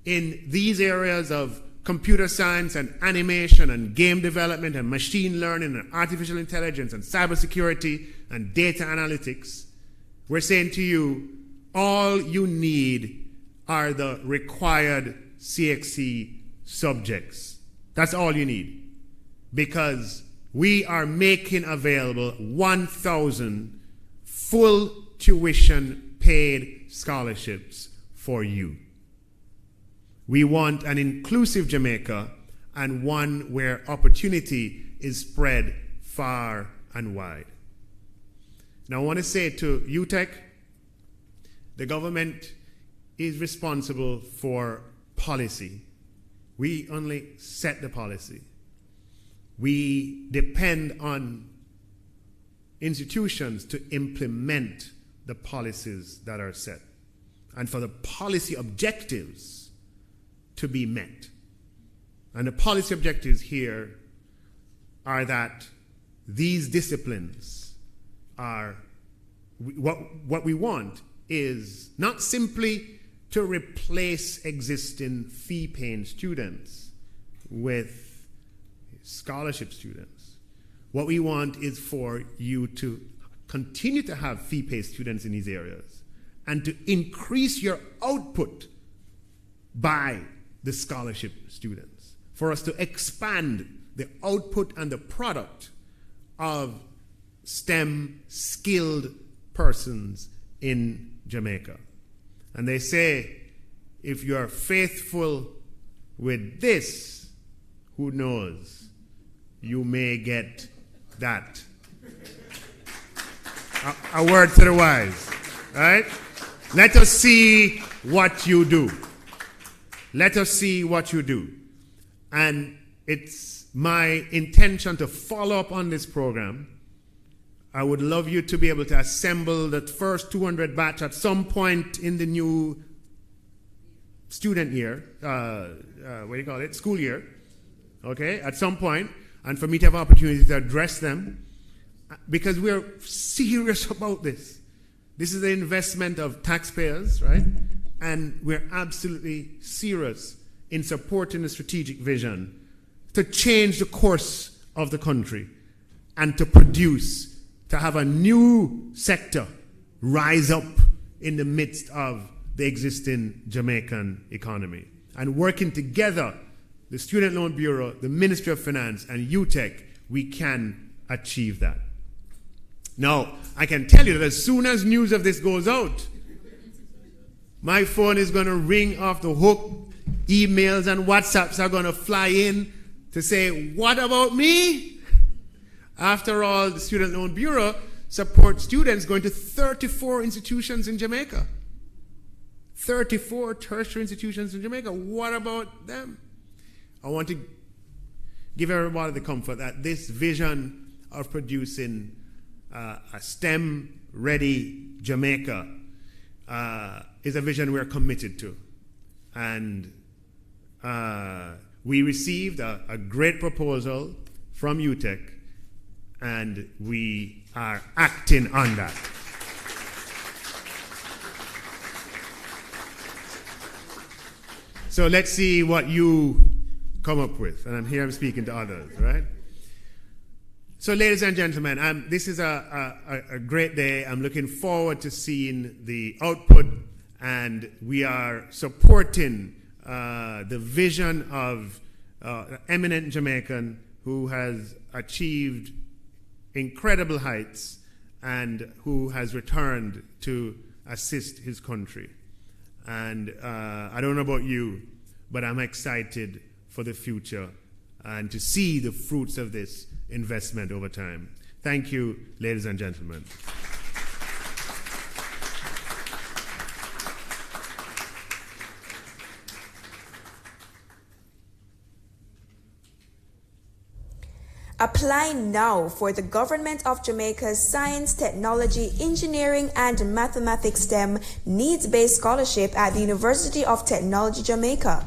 in these areas of computer science and animation and game development and machine learning and artificial intelligence and cybersecurity and data analytics, we're saying to you, all you need are the required CXC subjects. That's all you need. Because we are making available 1,000 full tuition paid scholarships for you. We want an inclusive Jamaica and one where opportunity is spread far and wide. Now I want to say to UTech, the government is responsible for policy. We only set the policy. We depend on institutions to implement the policies that are set and for the policy objectives to be met. And the policy objectives here are that these disciplines are, what we want is not simply to replace existing fee-paying students with scholarship students. What we want is for you to continue to have fee-paid students in these areas and to increase your output by the scholarship students, for us to expand the output and the product of STEM skilled persons in Jamaica. And they say, if you are faithful with this, who knows, you may get that. A word to the wise, right? Let us see what you do. Let us see what you do. And it's my intention to follow up on this program. I would love you to be able to assemble the first 200 batch at some point in the new student year, what do you call it, school year, okay, at some point, and for me to have opportunity to address them, because we're serious about this. This is the investment of taxpayers, right? And we're absolutely serious in supporting the strategic vision to change the course of the country and to produce, to have a new sector rise up in the midst of the existing Jamaican economy. And working together, the Student Loan Bureau, the Ministry of Finance, and UTech, we can achieve that. Now, I can tell you that as soon as news of this goes out, my phone is going to ring off the hook. Emails and WhatsApps are going to fly in to say, what about me? After all, the Student Loan Bureau supports students going to 34 institutions in Jamaica. 34 tertiary institutions in Jamaica. What about them? I want to give everybody the comfort that this vision of producing a STEM-ready Jamaica is a vision we're committed to. And we received a great proposal from UTech, and we are acting on that. So let's see what you come up with. And I'm speaking to others, right? So ladies and gentlemen, this is a great day. I'm looking forward to seeing the output, and we are supporting the vision of an eminent Jamaican who has achieved incredible heights and who has returned to assist his country. And I don't know about you, but I'm excited for the future and to see the fruits of this investment over time. Thank you, ladies and gentlemen. Apply now for the Government of Jamaica's Science, Technology, Engineering and Mathematics STEM Needs-Based Scholarship at the University of Technology, Jamaica.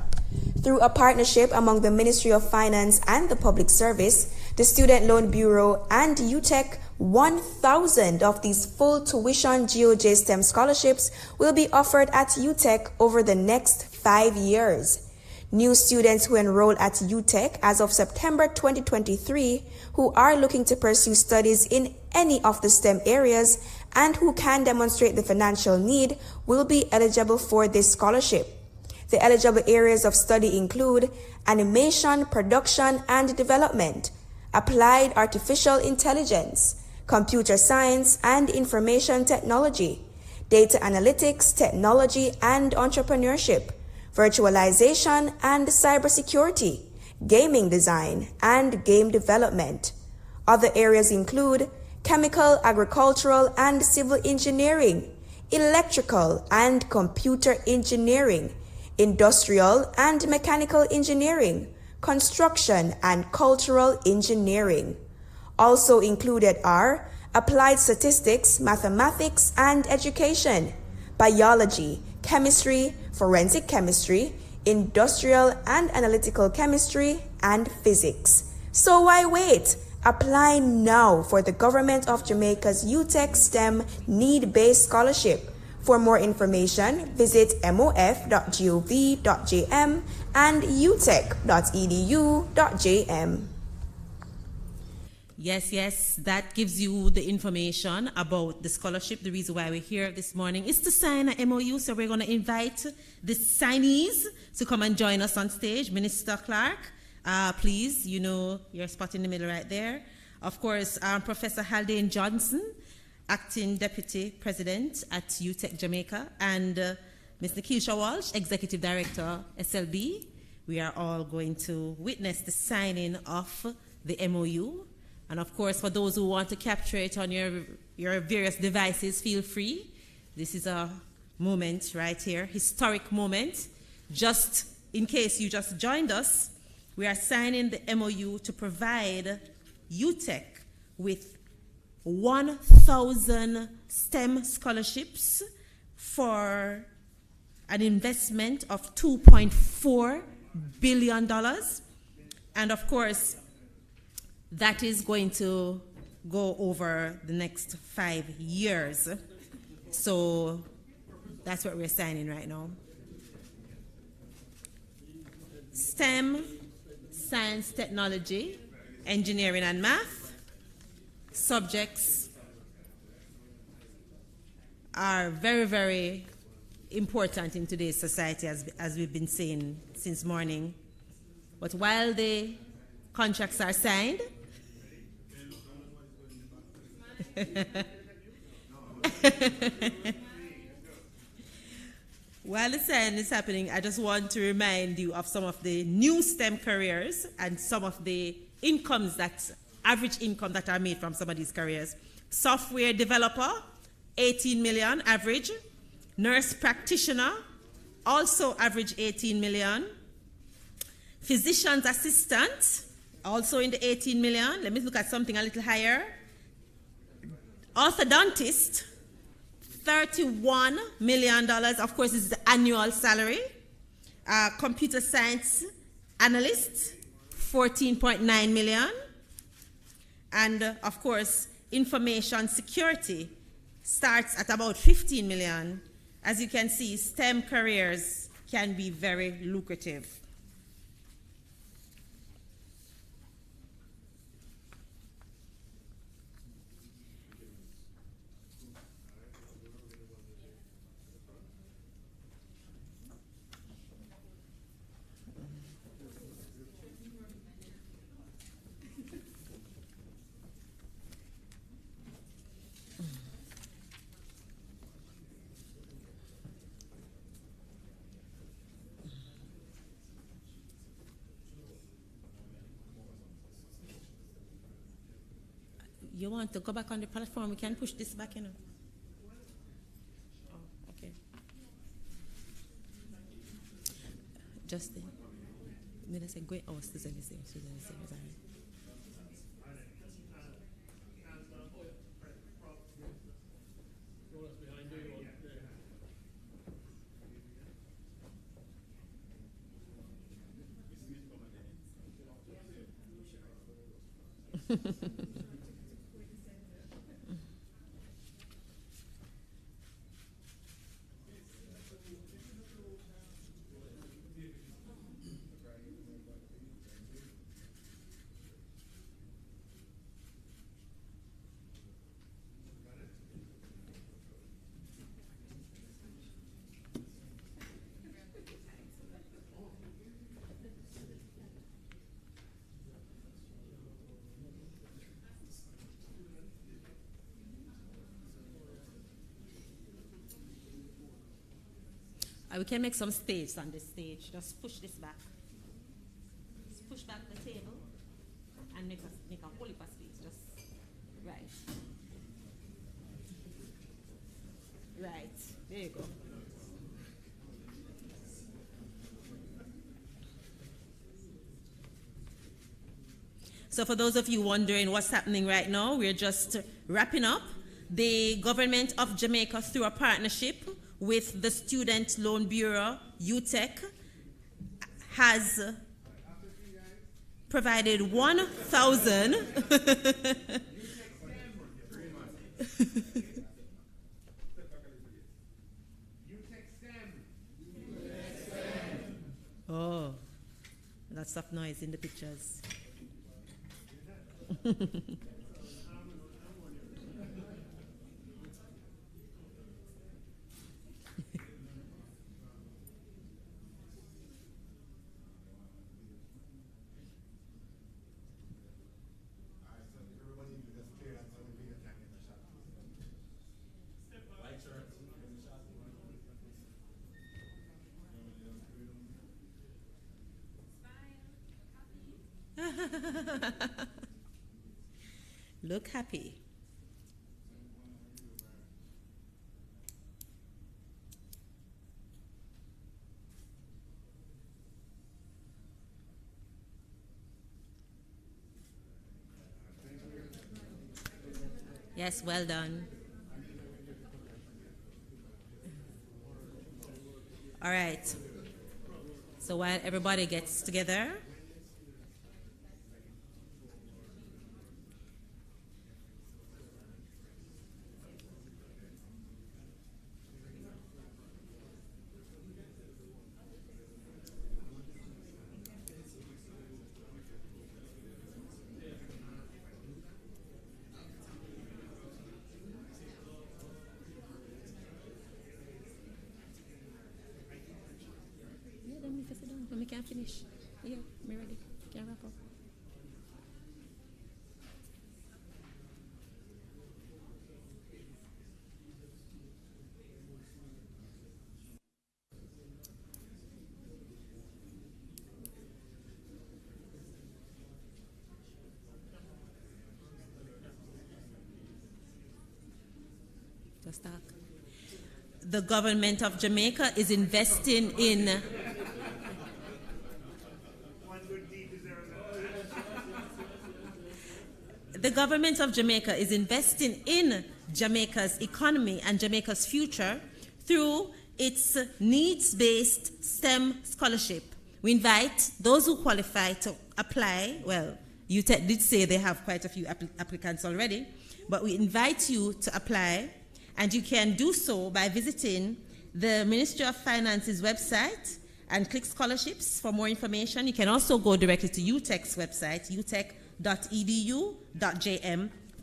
Through a partnership among the Ministry of Finance and the Public Service, the Student Loan Bureau and UTech, 1,000 of these full tuition GOJ STEM scholarships will be offered at UTech over the next 5 years. New students who enroll at UTech as of September 2023 who are looking to pursue studies in any of the STEM areas and who can demonstrate the financial need will be eligible for this scholarship. The eligible areas of study include animation, production and development, applied artificial intelligence, computer science and information technology, data analytics, technology and entrepreneurship, virtualization and cybersecurity, gaming design, and game development. Other areas include chemical, agricultural, and civil engineering, electrical and computer engineering, industrial and mechanical engineering, construction and cultural engineering. Also included are applied statistics, mathematics and education, biology, chemistry, forensic chemistry, industrial and analytical chemistry, and physics. So why wait? Apply now for the Government of Jamaica's UTech STEM Need-Based Scholarship. For more information, visit mof.gov.jm and utech.edu.jm. Yes, that gives you the information about the scholarship. The reason why we're here this morning is to sign an MOU, so we're going to invite the signees to come and join us on stage. Minister Clark, please, you know your spot in the middle right there. Of course, Professor Haldane Johnson, Acting Deputy President at UTech Jamaica, and Ms. Nikisha Walsh, Executive Director, SLB. We are all going to witness the signing of the MOU. And of course, for those who want to capture it on your various devices, feel free. This is a moment right here, historic moment. Just in case you just joined us, we are signing the MOU to provide UTech with 1,000 STEM scholarships for an investment of $2.4 billion. And of course, that is going to go over the next 5 years. So that's what we're signing right now. STEM, science, technology, engineering, and math subjects are very, very important in today's society, as we've been saying since morning. But while the contracts are signed, while the sign is happening, I just want to remind you of some of the new STEM careers and some of the incomes average income that are made from some of these careers. Software developer, 18 million average. Nurse practitioner, also average 18 million. Physician's assistant, also in the 18 million. Let me look at something a little higher. Orthodontist, $31 million. Of course, this is the annual salary. Computer science analyst, 14.9 million. And of course, information security starts at about 15 million. As you can see, STEM careers can be very lucrative. You want to go back on the platform? We can push this back, you know. Oh, okay. Just the. Me say go out. We can make some space on this stage. Just push this back. Just push back the table and make a whole heap of space. Just right. Right. There you go. So for those of you wondering what's happening right now, we're just wrapping up. The government of Jamaica, through a partnership with the Student Loan Bureau, UTech, has provided 1,000 Oh, lots of noise in the pictures. Look happy. Yes, well done. All right. So while everybody gets together, we can't finish. Yeah, we're ready. Can wrap up. Just talk. The government of Jamaica is investing in The government of Jamaica is investing in Jamaica's economy and Jamaica's future through its needs-based STEM scholarship. We invite those who qualify to apply. Well, UTech did say they have quite a few applicants already, but we invite you to apply, and you can do so by visiting the Ministry of Finance's website and click scholarships for more information. You can also go directly to UTech's website, utech.edu.jm,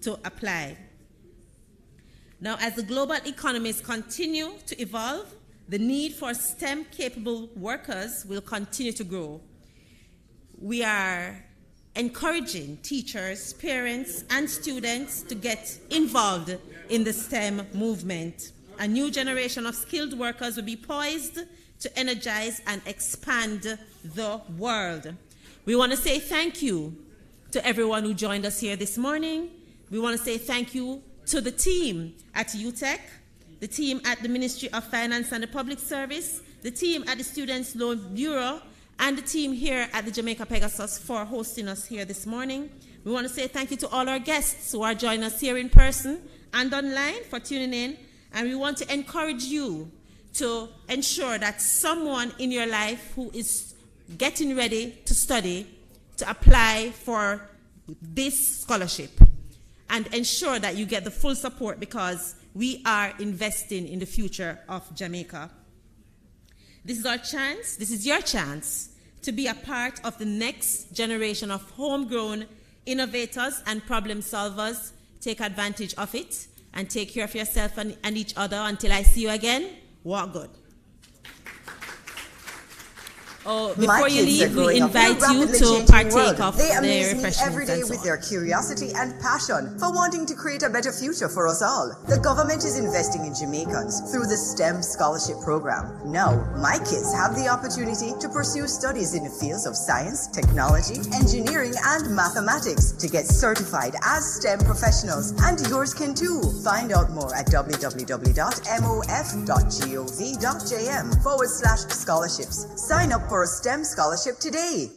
to apply. Now, as the global economies continue to evolve, the need for STEM-capable workers will continue to grow. We are encouraging teachers, parents, and students to get involved in the STEM movement. A new generation of skilled workers will be poised to energize and expand the world. We want to say thank you to everyone who joined us here this morning. We want to say thank you to the team at UTech, the team at the Ministry of Finance and the Public Service, the team at the Students Loan Bureau, and the team here at the Jamaica Pegasus for hosting us here this morning. We want to say thank you to all our guests who are joining us here in person and online for tuning in. And we want to encourage you to ensure that someone in your life who is getting ready to study, to apply for this scholarship and ensure that you get the full support, because we are investing in the future of Jamaica. This is our chance, this is your chance to be a part of the next generation of homegrown innovators and problem solvers. Take advantage of it and take care of yourself and each other. Until I see you again, walk good. Before you leave, we invite you to partake of the refreshments. Every day with their curiosity and passion for wanting to create a better future for us all. The government is investing in Jamaicans through the STEM Scholarship Program. Now, my kids have the opportunity to pursue studies in the fields of science, technology, engineering, and mathematics to get certified as STEM professionals. And yours can too. Find out more at www.mof.gov.jm/scholarships. Sign up for a STEM scholarship today.